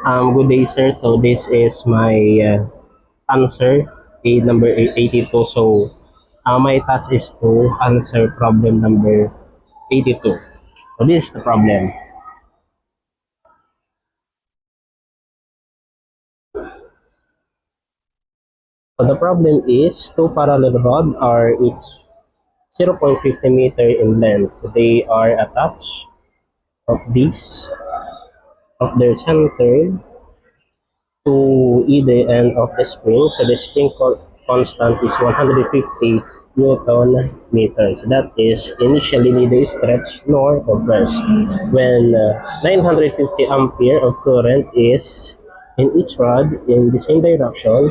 Good day, sir. So this is my answer, number 82. So my task is to answer problem number 82. So this is the problem. So the problem is two parallel rods are each 0.50 meter in length. So they are attached of this of their center to either end of the spring. So the spring constant is 150 Newton meters. So that is initially neither stretch nor compress. When 950 ampere of current is in each rod in the same direction,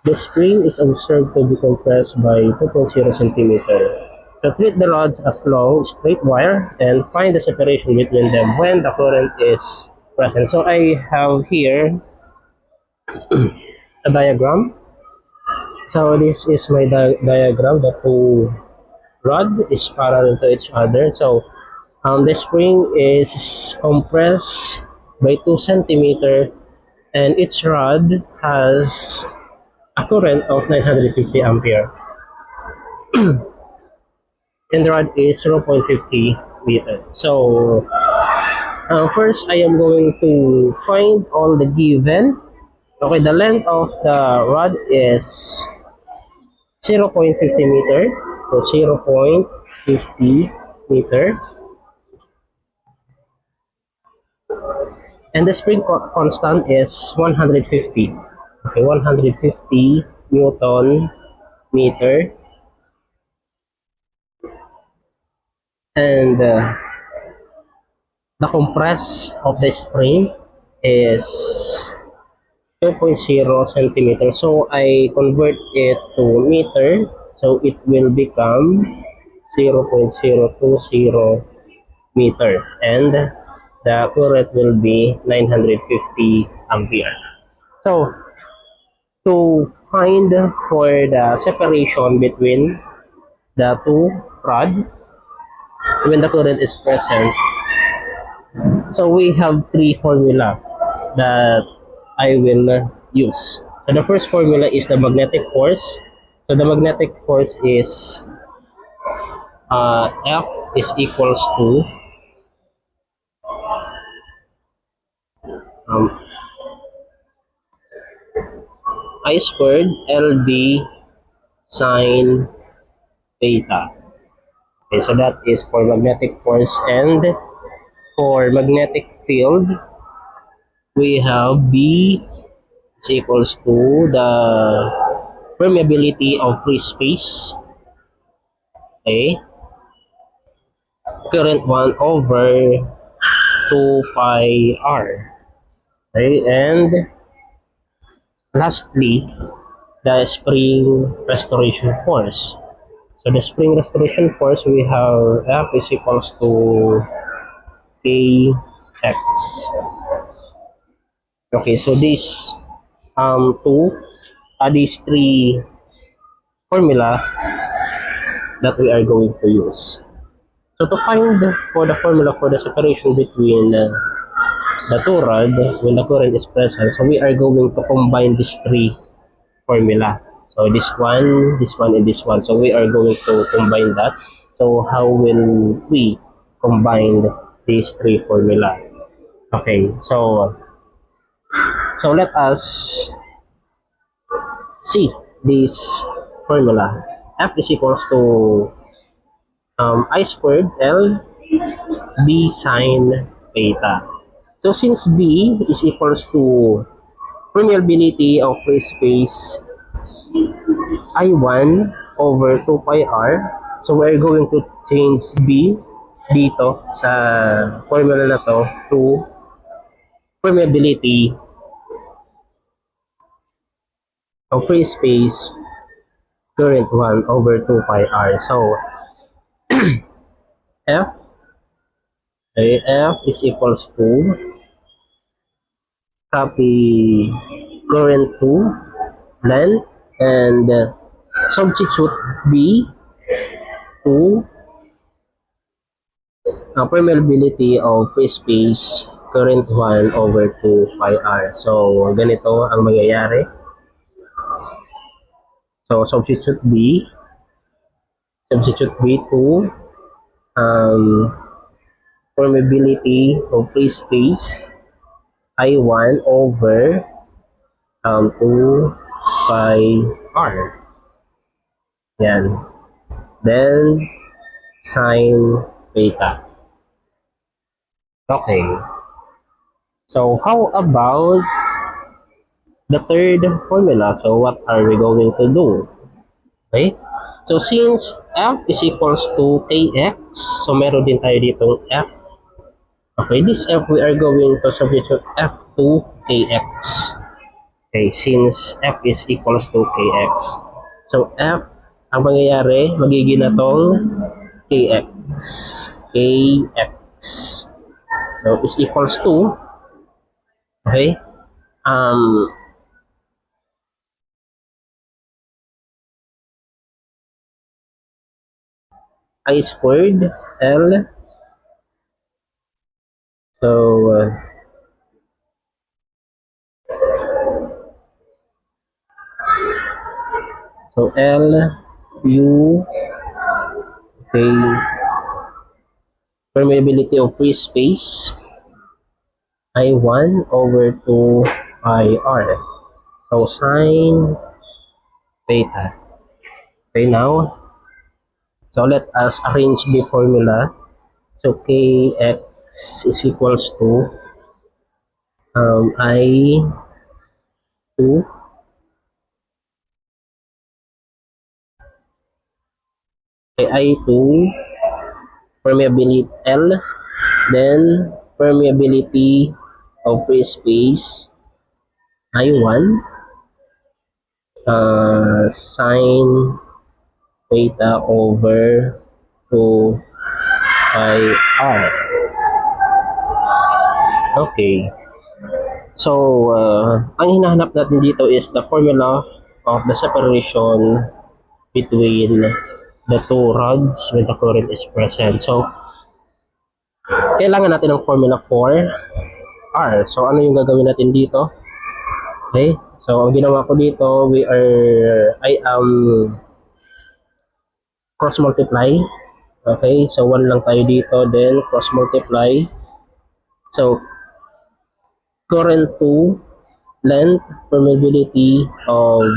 the spring is observed to be compressed by 2.0 centimeter. So treat the rods as long straight wire and find the separation between them when the current is present. So I have here a diagram. So this is my diagram. The two rod is parallel to each other. So the spring is compressed by 2 centimeter, and each rod has a current of 950 ampere, and the rod is 0.50 meter. So first I am going to find all the given. Okay, the length of the rod is 0.50 meter. So 0.50 meter. And the spring constant is 150. Okay, 150 Newton meter. And the compress of the spring is 2.0 centimeter. So I convert it to meter. So it will become 0.020 meter. And the current will be 950 ampere. So to find for the separation between the two rod when the current is present, so we have three formula that I will use. So the first formula is the magnetic force. So the magnetic force is F is equals to um, I squared LB sine theta. Okay, so that is for magnetic force, and for magnetic field, we have B is equals to the permeability of free space. Okay, current 1 over 2 pi r. Okay, and lastly, the spring restoration force. So the spring restoration force, we have F is equals to Kx. Okay, so these three formula that we are going to use. So to find for the formula for the separation between the two rod when the current is present, so we are going to combine these three formula. So this one, and this one. So we are going to combine that. So how will we combine these three formula? Okay, so let us see this formula. F is equals to I squared L B sine theta. So since B is equals to permeability of free space I1 over 2 pi r, so we're going to change B dito sa formula na to to permeability of free space current 1 over 2 pi r. So F is equals to copy current 2 length and substitute B to permeability of free space current 1 over 2 pi r. So, ganito ang mangyayari. So, substitute B to permeability of free space I1 over 2 pi r. Yan. Then, sine theta. Okay. So, how about the third formula? So, what are we going to do? Okay? So, since f is equals to kx, so meron din tayo ditong f. Okay, this f we are going to substitute f to kx. Okay, since f is equals to kx. So, f, ang mangyayari, magiging na tong kx. kx. So, is equals to, okay, I squared L. So, L U, okay, permeability of free space I1 over 2 pi r. So, sine theta. Okay, now, so let us arrange the formula. So, kx is equals to I2 I2 permeability L, then permeability of free space I1 sine theta over 2 pi r. Okay. So, ang hinahanap natin dito is the formula of the separation between the two rods when the current is present. So, kailangan natin ng formula for R. So, ano yung gagawin natin dito? Okay. So, ang ginawa ko dito, I am cross multiply. Okay. So, 1 lang tayo dito. Then, cross multiply. So, current 2, length, permeability of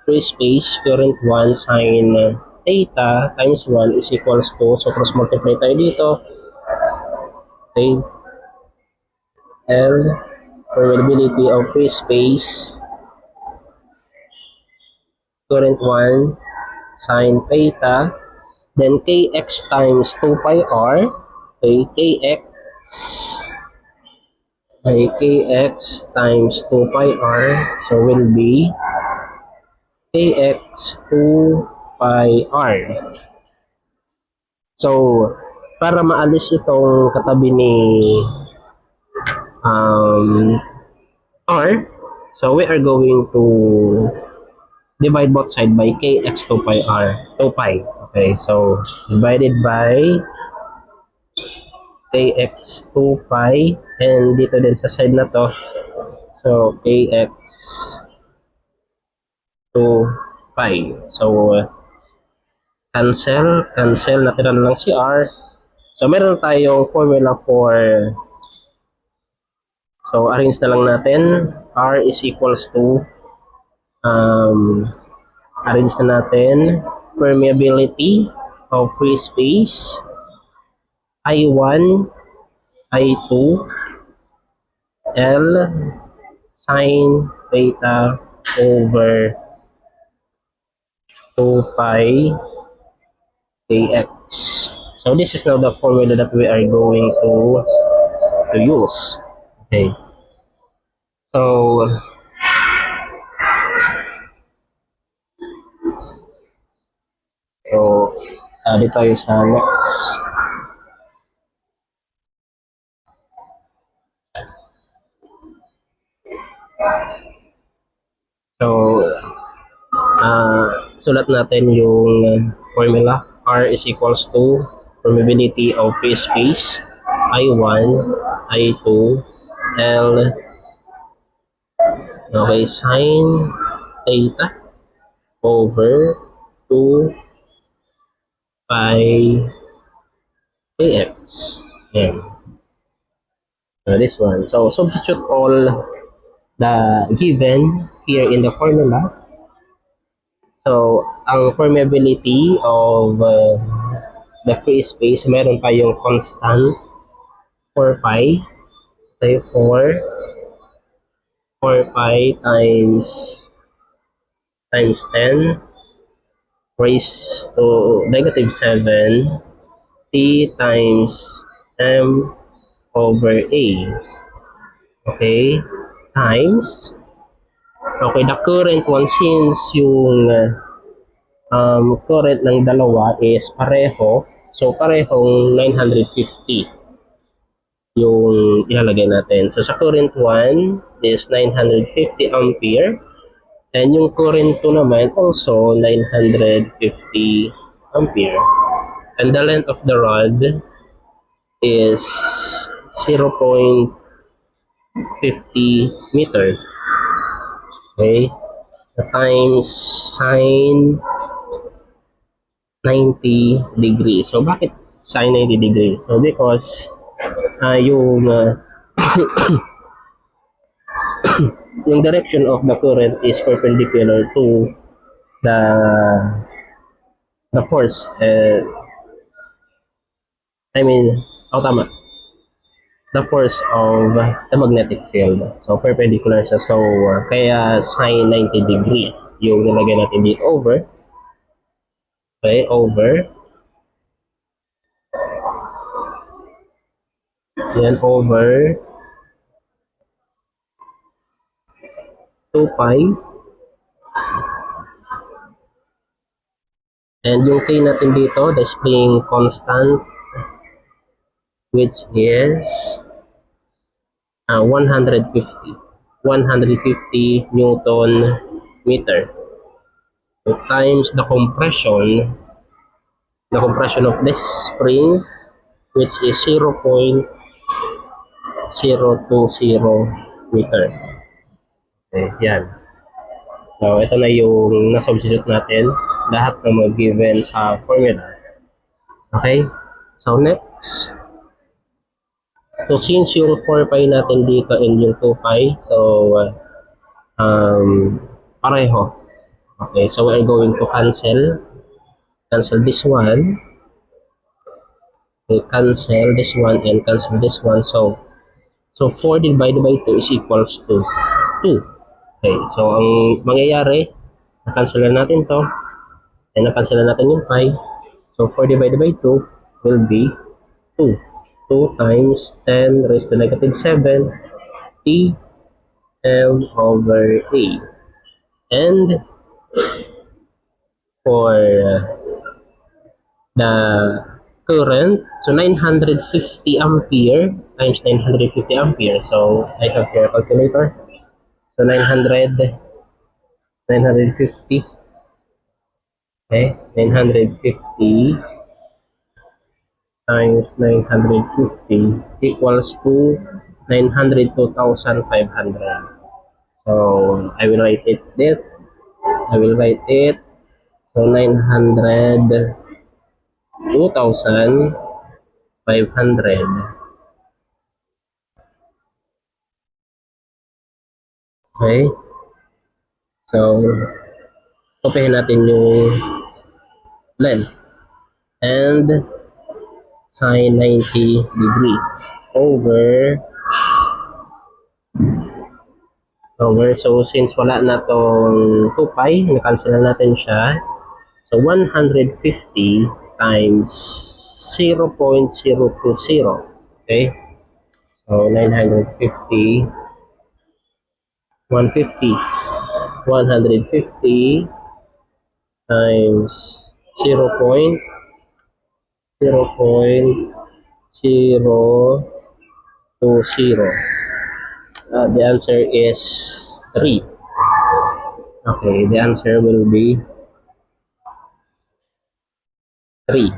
free space, current 1, sine theta times 1 is equals to, so cross multiply tayo dito. Okay. L, permeability of free space, current 1, sine theta, then kx times 2 pi r, okay, kx times 2 pi r, so will be kx 2 pi r. So, para maalis itong katabi ni r, so we are going to divide both side by kx 2 pi r, 2 pi. Okay, so divided by kx 2 pi, and dito din sa side na to, so kx 2 pi. So, cancel, natira na lang si r. So, meron tayong formula for, so arrange na lang natin, r is equals to, arrange na natin, permeability of free space I1, I2, L, sine theta over 2 pi kx. So this is now the formula that we are going to use. Okay. So dito tayo sa next. So, sulat natin yung formula. R is equals to permeability of free space I1, I2, L, okay, sine theta over 2 pi AX. Yan. So this one. So substitute all the given here in the formula. So ang permeability of the free space, meron pa yung constant 4 pi. So 4 pi times 10 raised to negative 7 t times m over a. Okay, times, okay, the current one, since yung current ng dalawa is pareho, so parehong 950 yung ilalagay natin. So sa current 1 is 950 ampere, and yung current 2 naman also 950 ampere, and the length of the rod is 0.50 meter. Okay, times sine 90 degrees. So bakit sine 90 degrees? So because yung yung direction of the current is perpendicular to the force, I mean, tama, the force of the magnetic field. So perpendicular siya, so kaya sine 90 degree yung nilagay natin dito over, okay, over, yan, over 2 pi, and yung k natin dito, the spring constant, which is 150 Newton meter. So times the compression of this spring, which is 0.020 meter. Okay, yan. So ito na yung na-substitute natin, lahat ng mga given sa formula. Okay, so next, so since yung 4 pi natin dito and yung 2 pi, so pareho. Okay, so we're going to cancel this one, okay, cancel this one and cancel this one. So 4 divided by 2 is equals to 2. Okay, so ang mangyayari, na-cancel na natin to, and na-cancel na natin yung pi. So 4 divided by 2 will be 2. 2 times 10 raised to negative 7 t m over a. And for the current, so 950 ampere times 950 ampere. So I have here a calculator. So 950, okay, 950 times 950 equals to 902,500. So I will write it there. So 902,500. Okay. So kopyahin natin yung length and sine 90 degree over, so since wala na tong 2 pi, na-cancel na natin siya. So 150 times 0.020. Okay, so 950, 150 times 0.020. The answer is 3. Okay, the answer will be 3.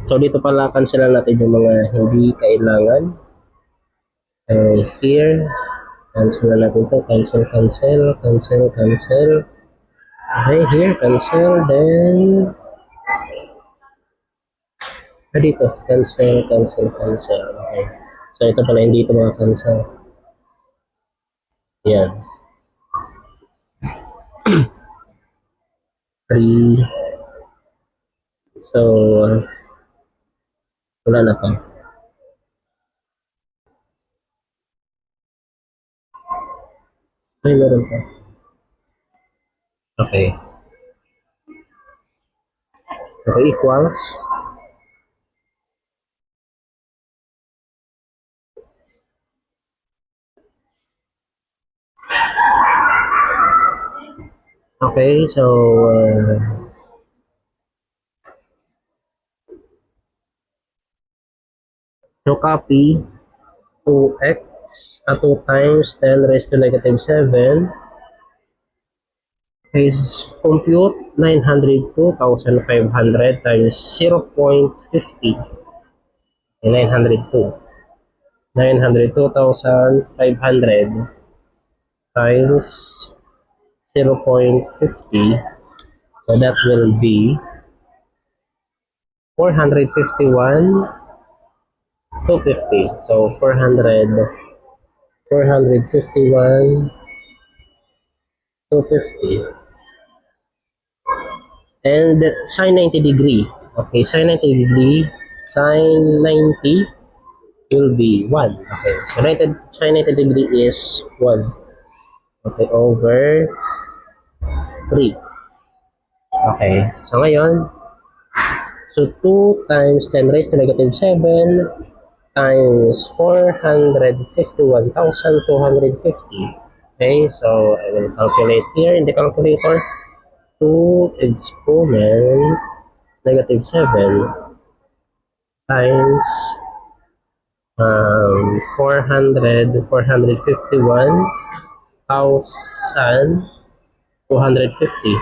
So dito pala cancelan natin yung mga hindi kailangan. So here, cancel na natin to. Cancel, cancel, cancel, cancel. Okay, here, cancel. Then, dito, cancel, cancel, cancel. Okay. So ito pala, hindi ito mga cancel. Yan. 3. So, wala na to. Ay, meron pa. Okay. Okay, equals. Okay, so, copy 2x 2 times 10 raised to negative 7 is compute 902,500 times 0.50. 902,500 times 0.50. So that will be 451 250. So 451 250. And sine 90 degree. Okay, sine 90 degree, sine 90 will be 1. Okay, so sine 90 degree is 1. Okay, over 3. Okay, so ngayon, so 2 times 10 raised to negative 7 times 451,250. Okay, so I will calculate here in the calculator. 2 exponent negative 7 times 451,250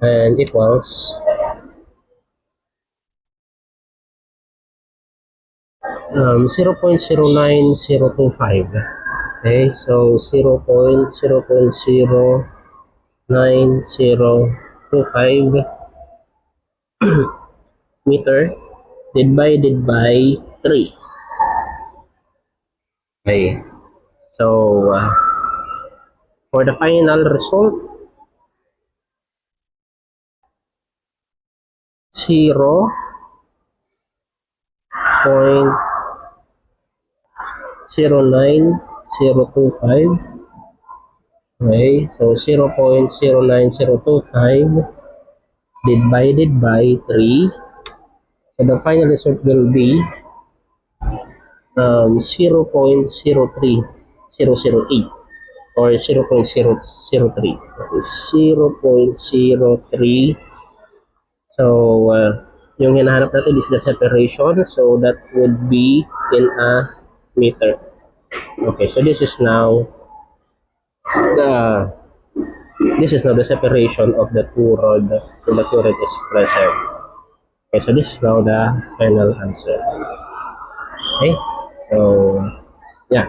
and equals 0.09025. Okay, so 0.09025 meter divided by 3. Okay, so for the final result, 0.09025. Okay, so 0.09025 divided by 3. So the final result will be 0.03008 or 0.003. Okay, 0.03. So yung hinahanap natin is the separation, so that would be in a meter. Okay, so this is now the separation of the two rod when the two rod is present. Okay, so this is now the final answer. Okay, so yeah.